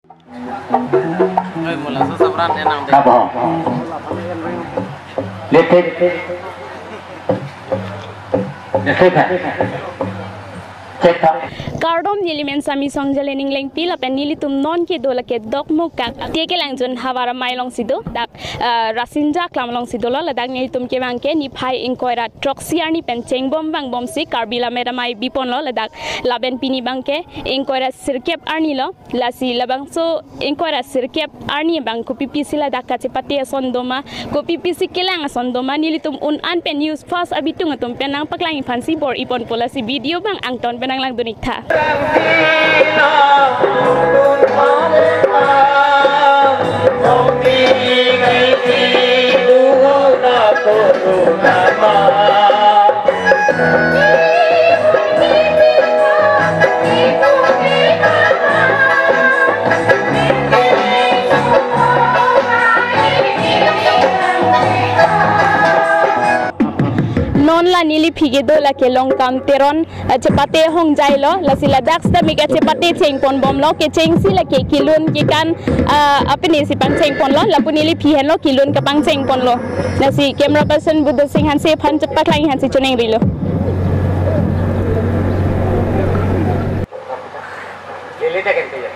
Mula sa sabran enang deh. Apa? Lihat. Kardom nilimen sami songjale ningling pila pen nilitum non ke dola ke dok muka tieke langjon hawara mailong sido dak rasinja klamlong sido la dak nilitum ke bangke ni phai inkoira troxiar ni pen chengbom bang bom si karbila mera mai bipon lo dak laben pini bangke inkoira sirkep arni lo lasi labangso inkoira sirkep arni bang ko pipisi la dak kace pati sondoma ko pipisi kelang sondoma nilitum un an pen news first abitung atum penang paklang fancy bor ipon polasi video bang angton penang lang dunik tha non la nili phige do la ke long kam teron chepate hong jai lo la sila dak sta mega chepate cheng pon bom lo ke cheng si la ke kilun ki kan apni si pang cheng pon lo la punili phi hen lo kilun ka pang cheng pon lo la si camera person buddha singh han se phan chapak lang han si chuneng ri lo Lili ta kente ya.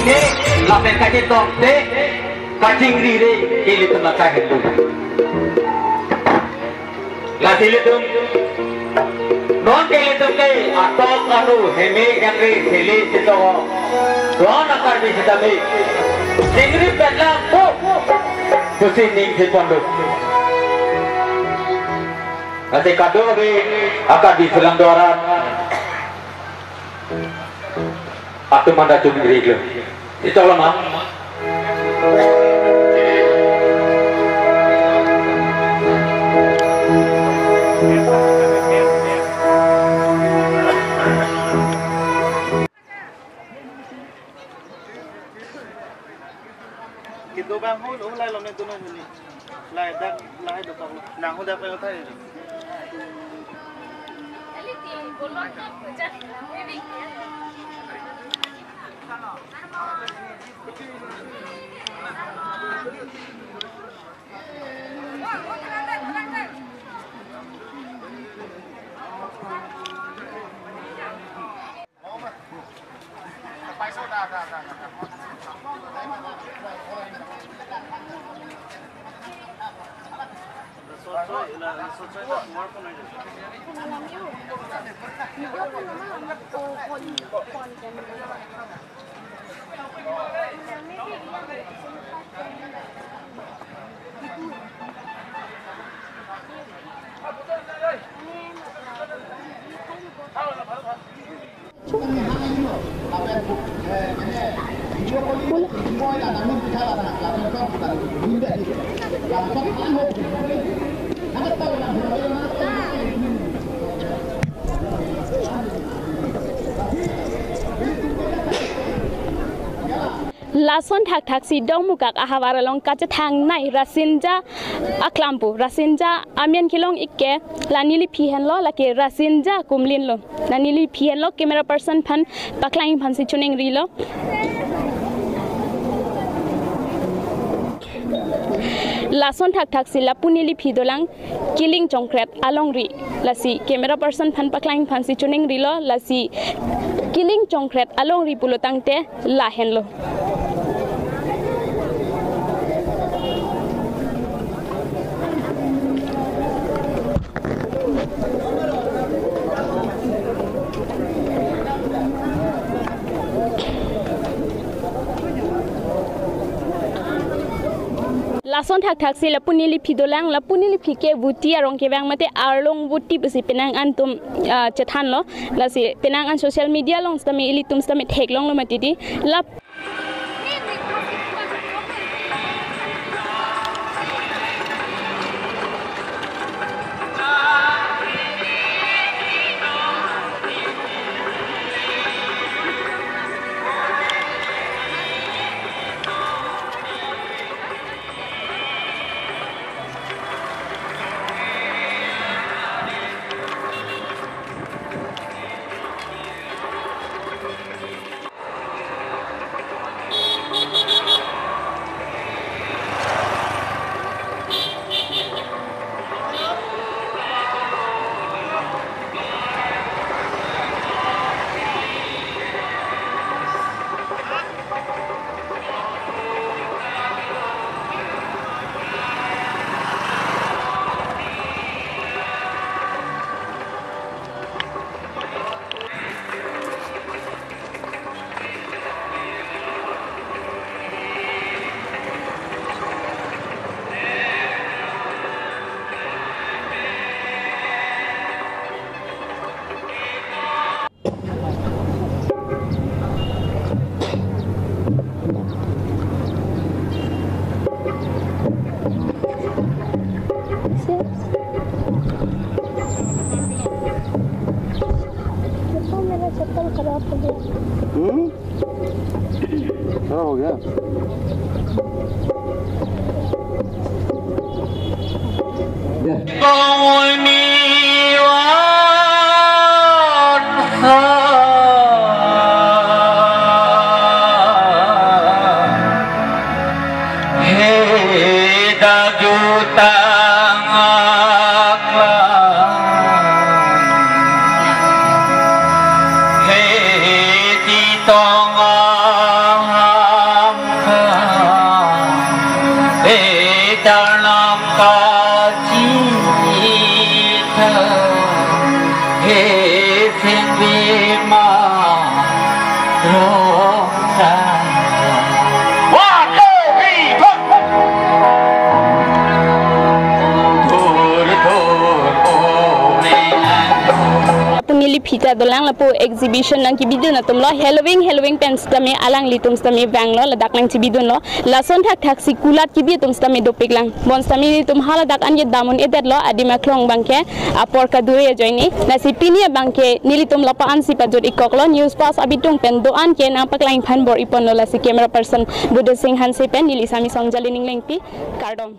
ke lapen kaki top de kacing rire kili tu makai itu latih itu non kili tu ke atau anu heme kaki kili itu don akar bisa tapi singri pelang tu pusing ning si pondok nanti kado be akar di selang doaran atau mana tu negeri itu itu lama kita bang hol ulai lom tu nang ni lai dak lai dok nang hol dak pe thai Lason thak si dong mukak ahawara long kaca thang nai rasinja aklampu rasinja amian kilong ikke lanili pihen lo lake rasinja kumlin lo lanili pihen lo camera person phan paklaing phan si chuning ri lo lason thak si lapunili phidolang killing jongkret along ri lasi camera person phan paklaing phan si chuning ri lo lasi killing jongkret along ri pulotang te la hen lo lason thak si lapunili phidolang lapunili phike buti arong ke bang mate arlong buti besi penang antum chathan lo lasi penang an social media long stami ilitum stami thek long lo matidi la हो गया Tong Pengili pita dolang lapu exhibition lang kibidun na tumlo Halloween pens tami alang litum tami bang lo ladak lang kibidun lo lason thak si kulat kibi tum tami dopik lang bon tami tum hala dak anje damun edet lo adi maklong bangke apor kadure joini na si pinia bangke nilitum lapa an si pajur ikok lo news pass abitung pen doan ke na paklain phan bor ipon lo la si camera person Buddha Singh han si pen nili sami songjali ning lengpi kardom